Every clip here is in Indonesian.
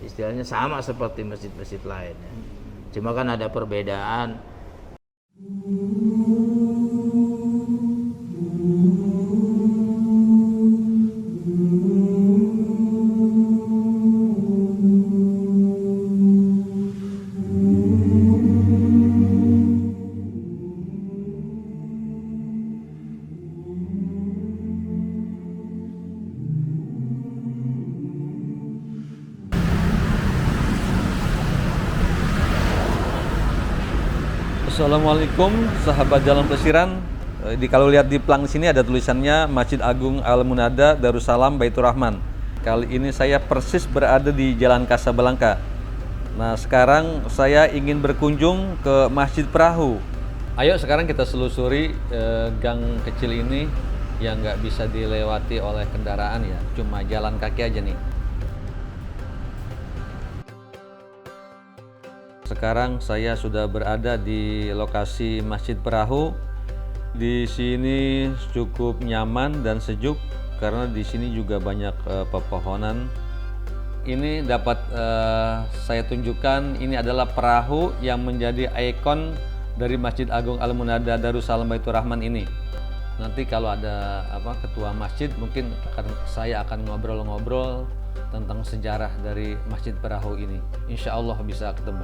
istilahnya sama seperti masjid-masjid lain ya. Cuma kan ada perbedaan. Assalamualaikum sahabat Jalan Plesiran. Kalau lihat di plang sini ada tulisannya Masjid Agung Al-Munada Darussalam Baitur Rahman. Kali ini saya persis berada di Jalan Kasablanka. Nah, sekarang saya ingin berkunjung ke Masjid Perahu. Ayo sekarang kita selusuri gang kecil ini yang nggak bisa dilewati oleh kendaraan ya, cuma jalan kaki aja nih. Sekarang saya sudah berada di lokasi Masjid Perahu. Di sini cukup nyaman dan sejuk karena di sini juga banyak pepohonan. Ini dapat saya tunjukkan, ini adalah perahu yang menjadi ikon dari Masjid Agung Al-Munada Darussalam Baitur Rahman ini. Nanti kalau ada ketua masjid mungkin saya akan ngobrol-ngobrol tentang sejarah dari Masjid Perahu ini. Insya Allah bisa ketemu.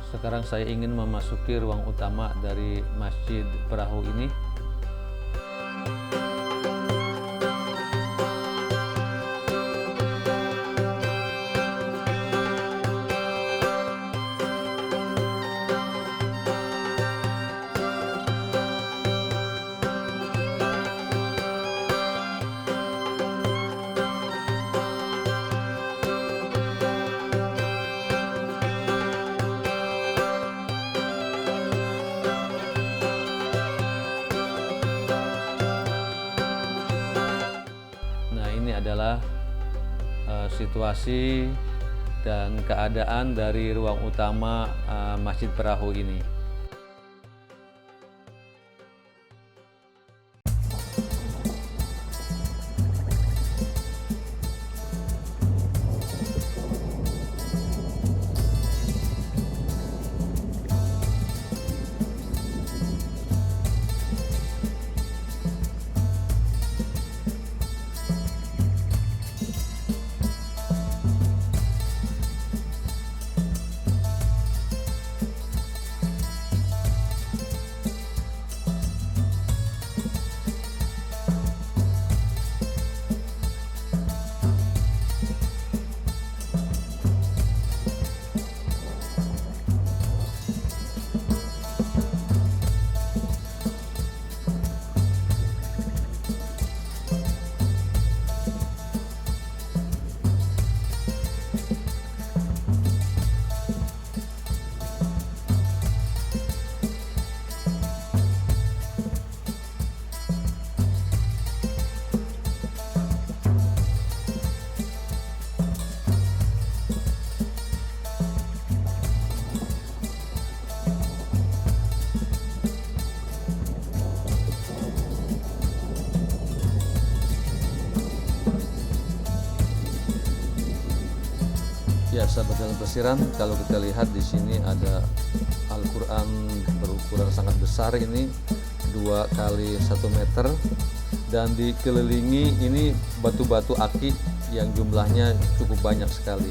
Sekarang saya ingin memasuki ruang utama dari Masjid Perahu ini. Adalah situasi dan keadaan dari ruang utama Masjid Perahu ini. Ya, sahabat Jalan Plesiran, kalau kita lihat di sini ada Al-Quran berukuran sangat besar ini, 2 kali 1 meter, dan dikelilingi ini batu-batu aki yang jumlahnya cukup banyak sekali.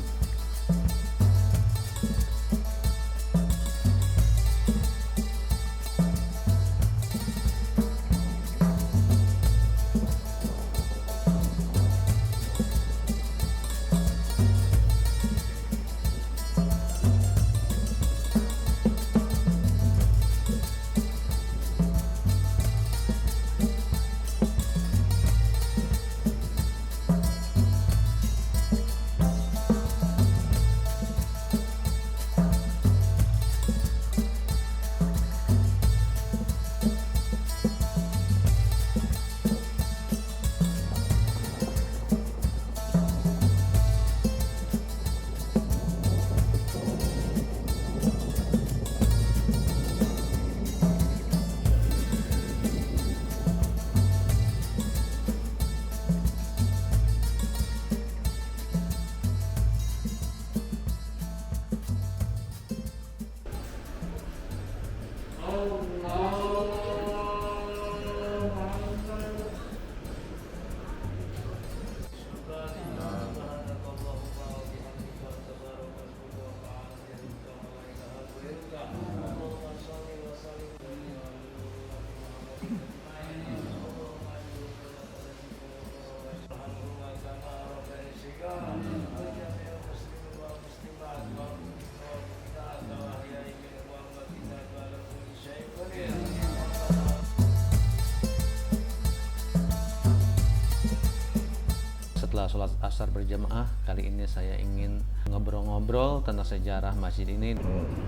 sholat asar berjamaah. Kali ini saya ingin ngobrol-ngobrol tentang sejarah masjid ini.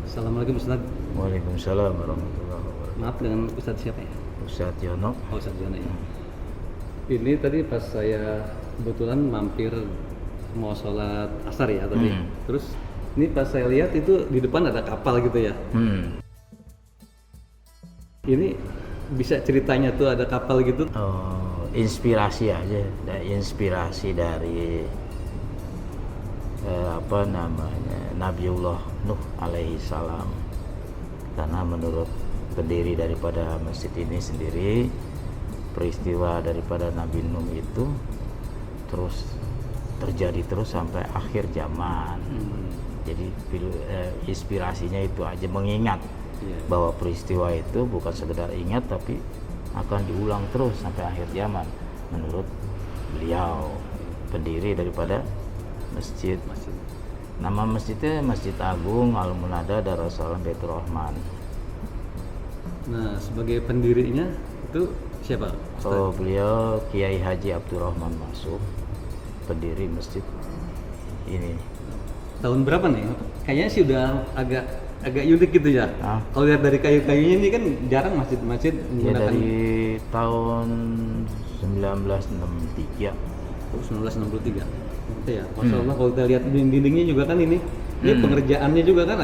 Assalamualaikum Ustaz. Waalaikumsalam warahmatullahi wabarakatuh. Maaf, dengan Ustaz siapa ya? Ustadz Yono. Oh, Ustaz Jona ya. Ini tadi pas saya kebetulan mampir mau sholat asar ya tadi. Terus ini pas saya lihat itu di depan ada kapal gitu ya. Ini bisa ceritanya tuh ada kapal gitu. Oh, inspirasi aja, inspirasi dari apa namanya Nabiullah Nuh alaihi salam. Karena menurut pendiri daripada masjid ini sendiri, peristiwa daripada Nabi Nuh itu terus terjadi terus sampai akhir zaman. Jadi inspirasinya itu aja, mengingat bahwa peristiwa itu bukan sekedar ingat tapi akan diulang terus sampai akhir zaman menurut beliau, pendiri daripada masjid. Nama masjidnya Masjid Agung Al-Munada Darussalam Baitur Rahman. Nah, sebagai pendirinya itu siapa? Oh, beliau Kiai Haji Abdurrahman Masuk, pendiri masjid ini. Tahun berapa nih? Kayaknya sih udah agak unik gitu ya. Kalau lihat dari kayu-kayunya ini kan jarang masjid-masjid Ya, menggunakan. dari tahun 1963. 1963. Itu ya. Masya Allah, kalau kita lihat dindingnya juga kan ini pengerjaannya juga kan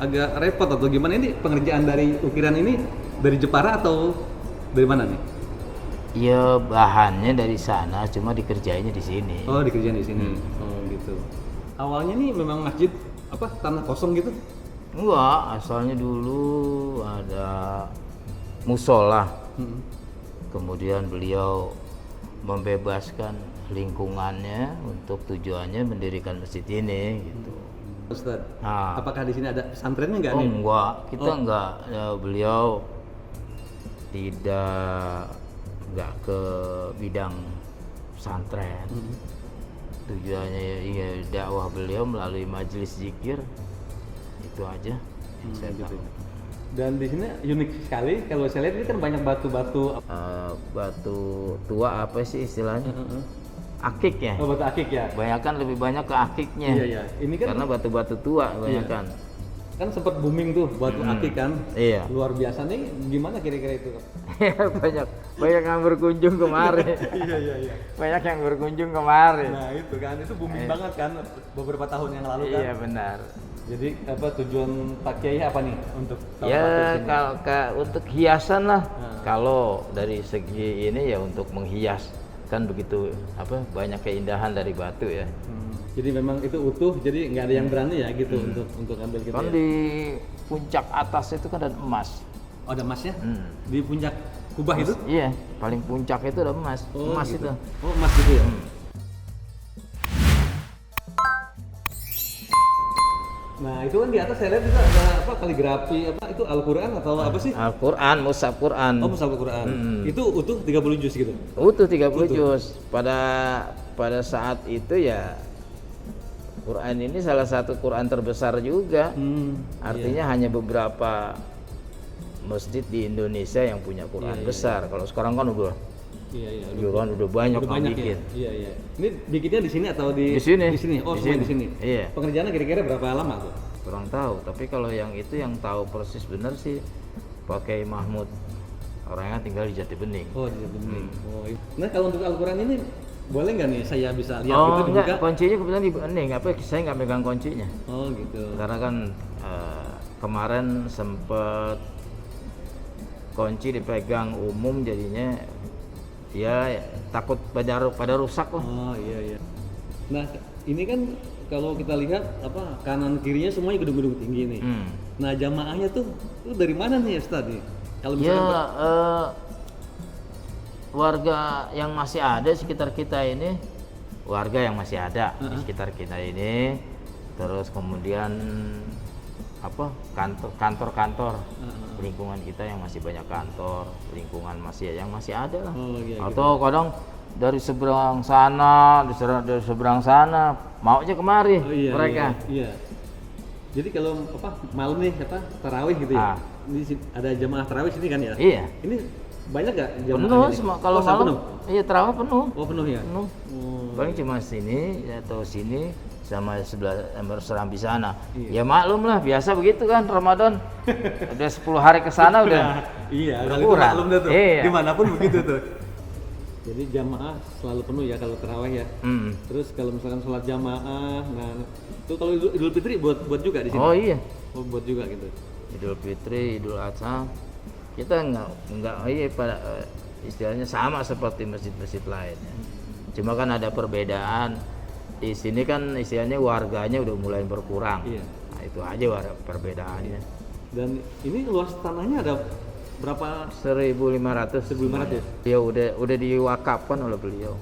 agak repot atau gimana. Ini pengerjaan dari ukiran ini dari Jepara atau dari mana nih? Ya, bahannya dari sana, cuma dikerjainnya di sini. Oh, dikerjain di sini. Oh, gitu. Awalnya nih memang masjid apa tanah kosong gitu? Enggak, asalnya dulu ada musola. Kemudian beliau membebaskan lingkungannya untuk tujuannya mendirikan masjid ini gitu. Ustaz, Nah. apakah di sini ada pesantrennya nggak Oh nih? enggak, kita enggak. Ya, beliau enggak ke bidang pesantren. Tujuannya ya dakwah beliau melalui majelis zikir, itu aja yang saya tahu. Dan di sini unik sekali kalau saya lihat ini kan banyak batu-batu. Batu tua apa sih istilahnya? Akik ya. Oh, batu akik ya. Banyakan lebih banyak ke akiknya. Iya, iya. Ini kan Karena batu-batu tua kebanyakan. kan sempat booming tuh batu akik kan. Iya. Luar biasa nih, gimana kira-kira itu? banyak yang berkunjung kemarin. Iya. Banyak yang berkunjung kemarin. Nah, itu kan itu booming banget kan beberapa tahun yang lalu kan. Iya benar. Jadi apa tujuan Pak Kiai apa nih untuk salah satu Ya sini? untuk hiasan lah. Kalau dari segi ini ya untuk menghias, kan begitu banyak keindahan dari batu ya. Jadi memang itu utuh, jadi nggak ada yang berani ya gitu untuk ambil gitu Kan ya. di puncak atas itu kan ada emas. Oh, ada emasnya? Di puncak kubah itu? Iya, paling puncak itu ada emas. Emas gitu. itu. Oh, emas gitu ya. Nah, itu kan di atas saya lihat juga ada apa kaligrafi itu Al-Qur'an atau apa sih? Al-Qur'an, mushaf Qur'an. Oh, mushaf Al-Qur'an. Itu utuh 30 juz gitu. Utuh 30 juz. Pada saat itu ya Quran ini salah satu Quran terbesar juga. Artinya hanya beberapa masjid di Indonesia yang punya Quran besar. Kalau sekarang kan udah udah banyak yang bikin. Iya. Ini bikinnya di sini atau di sini? Di sini. Oh, semua di sini. Iya. Pengerjaannya kira-kira berapa lama tuh? Kurang tahu, tapi kalau yang itu yang tahu persis benar sih pakai Mahmud. Orangnya tinggal di Jati Bening. Oh, di Bening. Oh, nah, kalau untuk Al-Qur'an ini boleh nggak nih saya bisa lihat Oh gitu enggak, dibuka? kuncinya kebetulan di Bening. Saya nggak megang kuncinya. Oh, gitu. Karena kan kemarin sempet kunci dipegang umum, jadinya ya takut pada rusak lah. Oh, iya. Nah, ini kan kalau kita lihat kanan kirinya semuanya gedung-gedung tinggi nih. Nah, jamaahnya tuh dari mana nih Ustaz nih? Kalau Ya misalkan warga yang masih ada di sekitar kita ini, di sekitar kita ini, terus kemudian kantor-kantor lingkungan kita yang masih banyak kantor, lingkungan yang masih ada lah. Oh, iya, Atau kadang dari seberang sana, dari seberang sana maunya kemari mereka. Iya. Jadi kalau malam nih tarawih gitu ya. Ini ada jamaah tarawih sini kan ya. Iya. Ini Banyak nggak jamaahnya Penuh nih? semua. Kalau Kosan malam, penuh? iya terawih penuh. Oh penuh ya? Penuh. Oh. Paling cuma sini atau sini sama sebelah Serambi sana. Iya. Ya maklum lah, biasa begitu kan Ramadan. Udah 10 hari ke sana udah. Nah, iya, kalau itu kurang. maklum dah tuh. Iya. Dimanapun begitu tuh. Jadi jamaah selalu penuh ya kalau tarawih ya. Hmm. Terus kalau misalkan sholat jamaah, nah itu kalau Idul Fitri buat juga di sini. Oh iya. Oh, buat juga gitu. Idul Fitri, Idul Adha, kita nggak iya pada istilahnya sama seperti masjid-masjid lainnya. Cuma kan ada perbedaan. Di sini kan istilahnya warganya udah mulai berkurang. Iya. Nah, itu aja perbedaannya. Dan ini luas tanahnya ada berapa? 1.500. 1.500. Ya udah diwakafkan oleh beliau.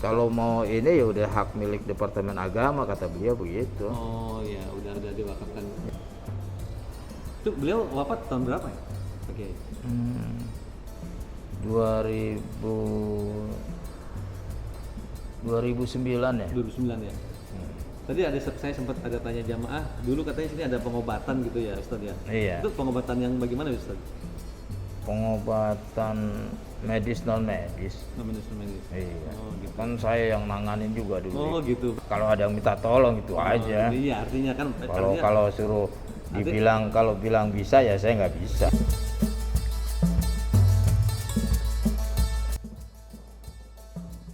Kalau mau ini ya udah hak milik Departemen Agama kata beliau begitu. Oh ya, udah diwakafkan. Itu beliau wafat tahun berapa ya? Oke. 2009 ya. 2009 ya. Tadi saya sempat ada tanya jamaah, dulu katanya sini ada pengobatan gitu ya Ustaz ya. Iya. Itu pengobatan yang bagaimana Ustaz? Pengobatan medis non medis. Medis. Iya. Oh gitu. Kan saya yang nanganin juga dulu. Oh gitu. Kalau ada yang minta tolong itu aja. Iya, artinya kan Kalau suruh dibilang kalau bilang bisa ya saya nggak bisa.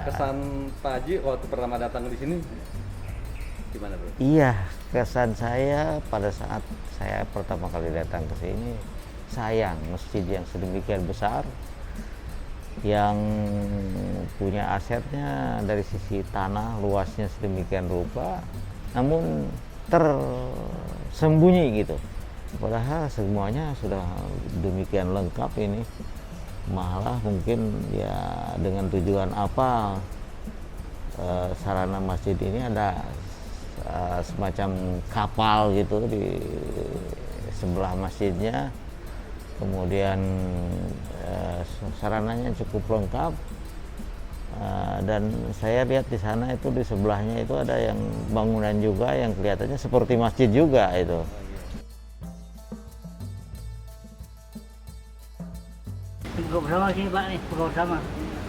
kesan Pak Haji waktu pertama datang di sini gimana, Bro? Iya, kesan saya pada saat saya pertama kali datang ke sini, sayang masjid yang sedemikian besar, yang punya asetnya dari sisi tanah luasnya sedemikian rupa, namun tersembunyi gitu. Padahal semuanya sudah demikian lengkap ini. Malah mungkin ya dengan tujuan apa sarana masjid ini ada semacam kapal gitu di sebelah masjidnya, kemudian sarananya cukup lengkap, dan saya lihat di sana itu di sebelahnya itu ada yang bangunan juga yang kelihatannya seperti masjid juga itu. Buka bersama sini Pak nih, buka bersama.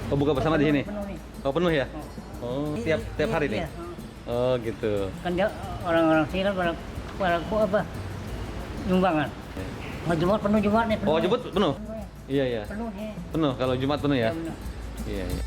Oh, buka bersama di sini? Penuh nih. Oh, penuh ya? Oh, tiap hari nih? Iya. Oh, gitu. Kan orang-orang sini kan pada apa? Nyumbangan. Mau Jumat penuh Jumat nih. Oh, Jumat penuh? Penuh ya. Iya, iya. Penuh ya. Penuh, kalau Jumat penuh ya? Iya, benar. Iya, iya.